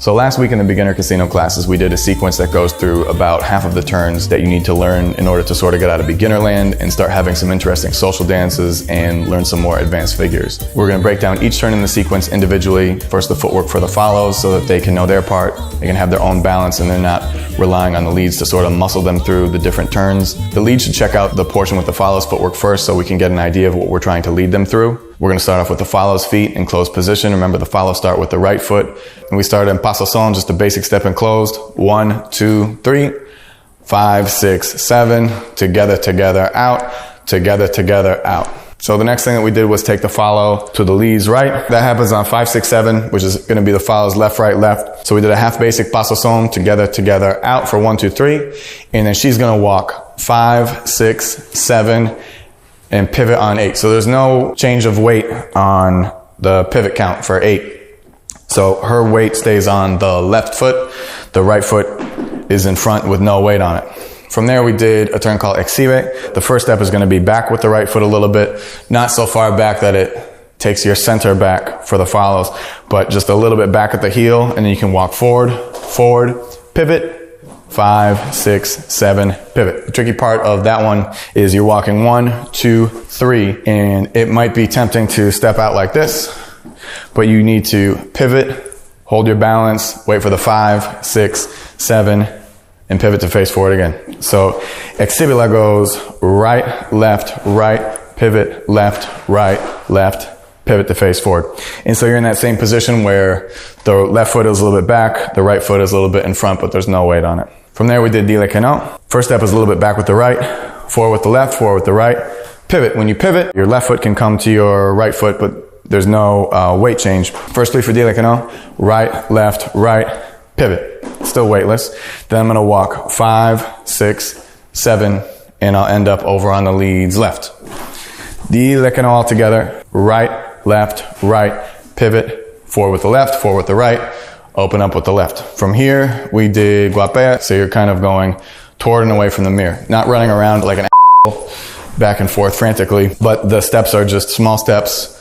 So last week in the beginner casino classes, we did a sequence that goes through about half of the turns that you need to learn in order to sort of get out of beginner land and start having some interesting social dances and learn some more advanced figures. We're gonna break down each turn in the sequence individually. First, the footwork for the follows so that they can know their part, they can have their own balance, and they're not relying on the leads to sort of muscle them through the different turns. The lead should check out the portion with the follows footwork first so we can get an idea of what we're trying to lead them through. We're gonna start off with the follows feet in closed position. Remember, the follows start with the right foot. And we start in paso son, just a basic step in closed. 1, 2, 3, 5, 6, 7. Together, together, out. Together, together, out. So the next thing that we did was take the follow to the leads right. That happens on 5, 6, 7, which is gonna be the follows left, right, left. So we did a half basic paso son, together, together, out for 1, 2, 3. And then she's gonna walk 5, 6, 7, and pivot on 8. So there's no change of weight on the pivot count for 8. So her weight stays on the left foot. The right foot is in front with no weight on it. From there, we did a turn called Exhibela. The first step is going to be back with the right foot a little bit, not so far back that it takes your center back for the follows, but just a little bit back at the heel, and then you can walk forward, forward, pivot, 5, 6, 7, pivot. The tricky part of that one is you're walking 1, 2, 3, and it might be tempting to step out like this, but you need to pivot, hold your balance, wait for the 5, 6, 7, and pivot to face forward again. So Exhibela goes right, pivot, left, pivot to face forward. And so you're in that same position where the left foot is a little bit back, the right foot is a little bit in front, but there's no weight on it. From there, we did Dile que no. First step is a little bit back with the right, forward with the left, forward with the right. Pivot. When you pivot, your left foot can come to your right foot, but there's no weight change. First three for Dile que no. Right, pivot. Still weightless. Then I'm going to walk 5, 6, 7, and I'll end up over on the leads left. Dile que no all together. Right, pivot. Forward with the left, forward with the right. Open up with the left. From here, we did Guapea, so you're kind of going toward and away from the mirror. Not running around like an asshole, back and forth frantically, but the steps are just small steps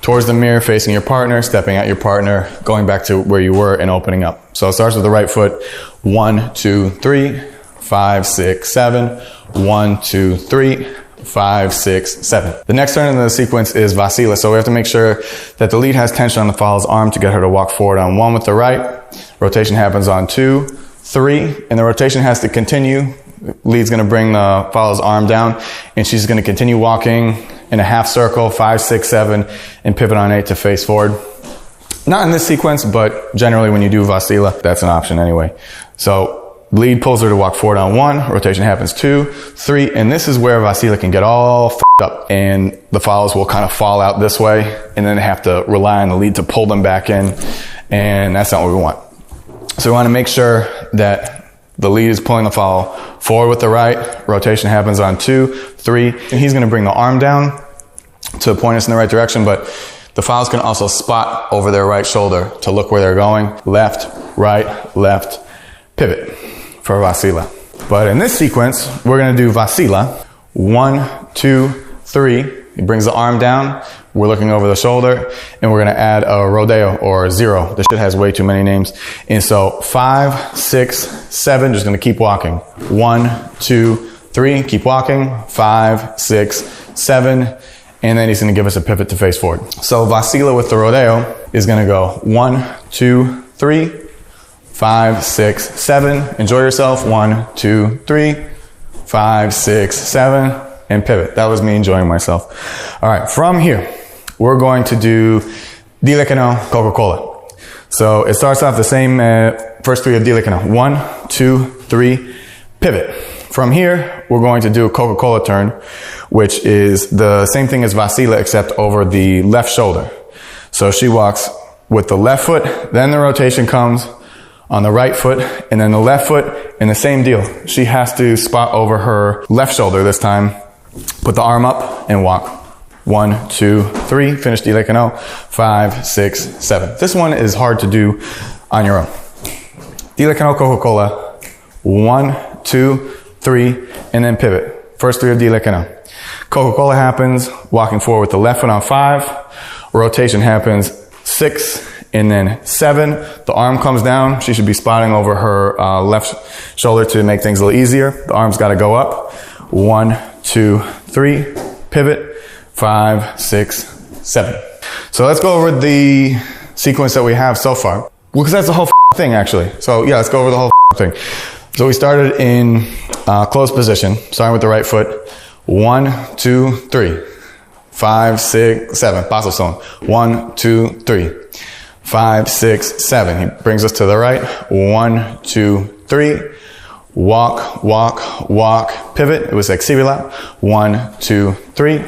towards the mirror, facing your partner, stepping at your partner, going back to where you were and opening up. So it starts with the right foot. 1, 2, 3, 5, 6, 7. 1, 2, 3. 5, 6, 7. The next turn in the sequence is Vacila. So we have to make sure that the lead has tension on the follow's arm to get her to walk forward on 1 with the right. Rotation happens on 2, 3, and the rotation has to continue. Lead's going to bring the follow's arm down, and she's going to continue walking in a half circle, 5, 6, 7, and pivot on 8 to face forward. Not in this sequence, but generally when you do Vacila, that's an option anyway. So lead pulls her to walk forward on 1, rotation happens 2, 3, and this is where Vacila can get all f***ed up, and the follows will kind of fall out this way, and then they have to rely on the lead to pull them back in, and that's not what we want. So we want to make sure that the lead is pulling the follow forward with the right, rotation happens on 2, 3, and he's going to bring the arm down to point us in the right direction, but the follows can also spot over their right shoulder to look where they're going, left, pivot for Vacila. But in this sequence, we're going to do Vacila. 1, 2, 3. He brings the arm down. We're looking over the shoulder, and we're going to add a rodeo or a 0. This shit has way too many names. And so 5, 6, 7, just going to keep walking. 1, 2, 3, keep walking. 5, 6, 7, and then he's going to give us a pivot to face forward. So Vacila with the rodeo is going to go 1, 2, 3, 5, 6, 7. Enjoy yourself. 1, 2, 3, 5, 6, 7, and pivot. That was me enjoying myself. All right, from here, we're going to do Dile que no, Coca-Cola. So it starts off the same first three of Dile que no. 1, 2, 3, pivot. From here, we're going to do a Coca-Cola turn, which is the same thing as Vacila except over the left shoulder. So she walks with the left foot, then the rotation comes on the right foot, and then the left foot, and the same deal. She has to spot over her left shoulder this time, put the arm up, and walk. 1, 2, 3, finish Dile que no. 5, 6, 7. This one is hard to do on your own. Dile que no, Coca-Cola. 1, 2, 3, and then pivot. First three of Dile que no. Coca-Cola happens, walking forward with the left foot on 5. Rotation happens 6, And then 7, the arm comes down. She should be spotting over her left shoulder to make things a little easier. The arm's got to go up. 1, 2, 3, pivot, 5, 6, 7. So let's go over the sequence that we have so far. Well, because that's the whole thing, actually. So yeah, let's go over the whole thing. So we started in closed position, starting with the right foot. 1, 2, 3, 5, 6, 7. Paso son. 1, 2, 3, 5, 6, 7. He brings us to the right. 1, 2, 3. Walk, walk, walk. Pivot. It was Exhibela. 1, 2, 3,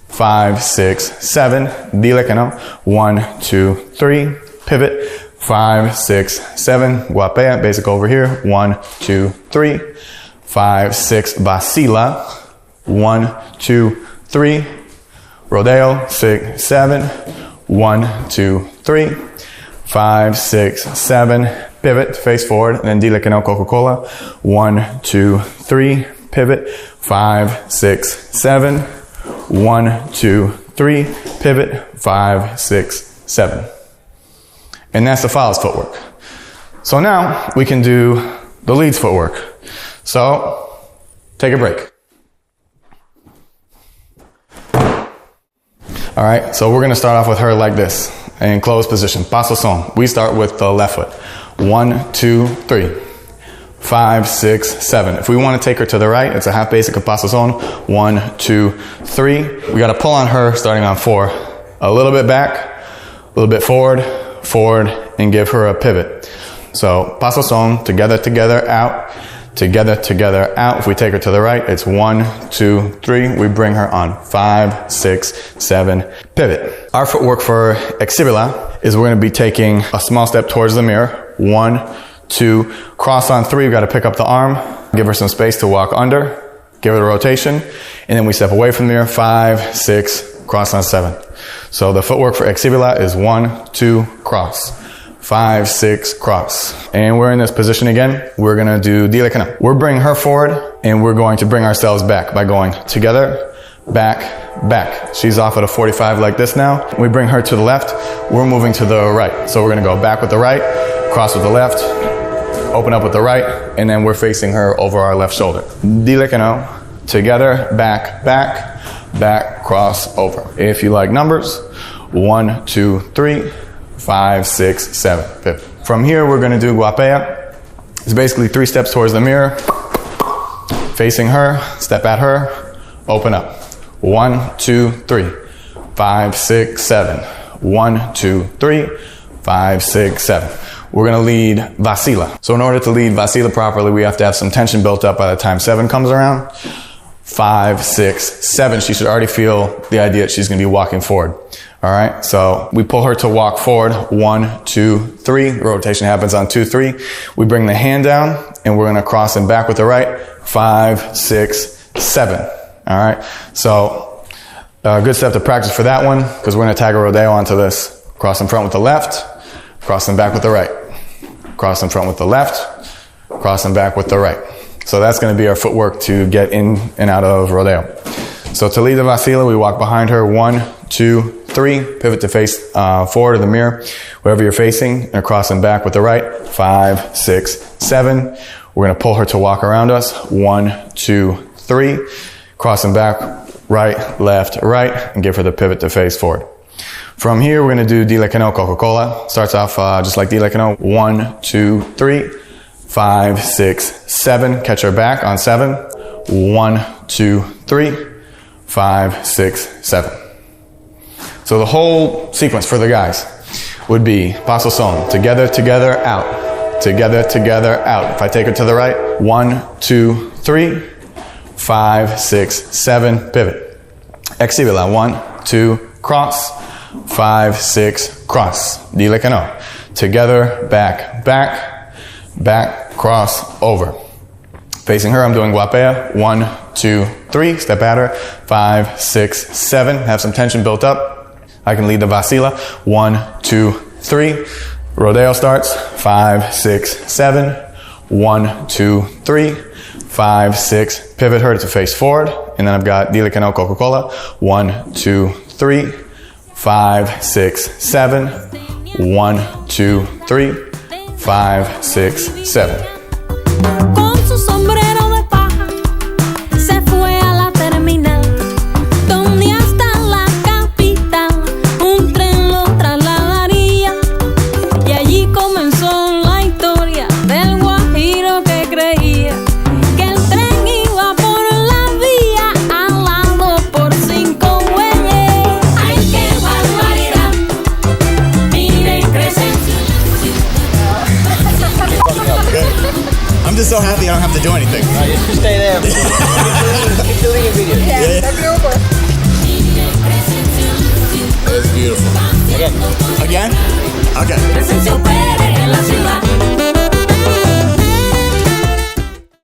5, 6, 7. Dile que no. 1, 2, 3. Pivot. 5, 6, 7. Guapea. Basic over here. 1, 2, 3. 5, 6. Vacila. 1, 2, 3. Rodeo. 6, 7. 1, 2, 3. 5, 6, 7. Pivot. Face forward. And then Dile que no. Coca-Cola. 1, 2, 3. Pivot. 5, 6, 7. 1, 2, 3. Pivot. 5, 6, 7. And that's the follows footwork. So now we can do the leads footwork. So take a break. All right, so we're gonna start off with her like this, in closed position, paso son. We start with the left foot. 1, 2, 3, 5, 6, 7. If we wanna take her to the right, it's a half basic of paso son. 1, 2, 3. We gotta pull on her starting on 4. A little bit back, a little bit forward, forward, and give her a pivot. So paso son, together, together, out. Together, together, out. If we take her to the right, it's 1, 2, 3. We bring her on 5, 6, 7, pivot. Our footwork for Exhibela is we're going to be taking a small step towards the mirror. 1, 2, cross on 3. We've got to pick up the arm, give her some space to walk under, give it a rotation, and then we step away from the mirror. 5, 6, cross on 7. So the footwork for Exhibela is 1, 2, cross. 5, 6, cross. And we're in this position again. We're gonna do Dile que no. We're bringing her forward and we're going to bring ourselves back by going together, back, back. She's off at a 45 like this now. We bring her to the left. We're moving to the right. So we're gonna go back with the right, cross with the left, open up with the right, and then we're facing her over our left shoulder. Dile que no. Together, back, back, back, cross, over. If you like numbers, 1, 2, 3, 5, 6, 7, 5. From here, we're going to do Guapea. It's basically 3 steps towards the mirror, facing her, step at her, open up. 1, 2, 3, 5, 6, 7. 1, 2, 3, 5, 6, 7. We're going to lead Vacila. So in order to lead Vacila properly, we have to have some tension built up by the time 7 comes around. 5, 6, 7. She should already feel the idea that she's going to be walking forward. All right, so we pull her to walk forward. 1, 2, 3. The rotation happens on 2, 3. We bring the hand down and we're going to cross and back with the right. 5, 6, 7. All right, so a good step to practice for that one because we're going to tag a rodeo onto this. Cross in front with the left, cross and back with the right. Cross in front with the left, cross and back with the right. So that's going to be our footwork to get in and out of rodeo. So to lead the Vacila, we walk behind her. 1, 2, 3, pivot to face forward of the mirror, wherever you're facing, and cross and back with the right. 5, 6, 7. We're going to pull her to walk around us. 1, 2, 3. Cross and back, right, left, right, and give her the pivot to face forward. From here, we're going to do Dile que no, Coca-Cola. Starts off just like Dile que no. 1, 2, 3, 5, 6, 7. Catch her back on 7. 1, 2, 3, 5, 6, 7. So the whole sequence for the guys would be paso son, together, together, out. Together, together, out. If I take her to the right, 1, 2, 3, 5, 6, 7, pivot. Exhibela, 1, 2, cross, 5, 6, cross. Dile que no. Together, back, back, back, cross, over. Facing her, I'm doing Guapea. 1, 2, 3, step at her. 5, 6, 7. Have some tension built up. I can lead the Vacila. 1, 2, 3. Rodeo starts. 5, 6, 7. 1, 2, 3. 5, 6. Pivot her to face forward. And then I've got Dile que no, Coca-Cola. 1, 2, 3. 5, 6, 7. 1, 2, 3, 5, 6, 7. Con su sombrero de paja se fue a la terminal, donde hasta la capital un tren lo trasladaría. Y allí comenzó la historia del guajiro que creía que el tren iba por la vía al lado por 5 bueyes. ¡Ay, qué barbaridad! Miren, crecen. I'm just so happy I don't have to do anything. You stay there.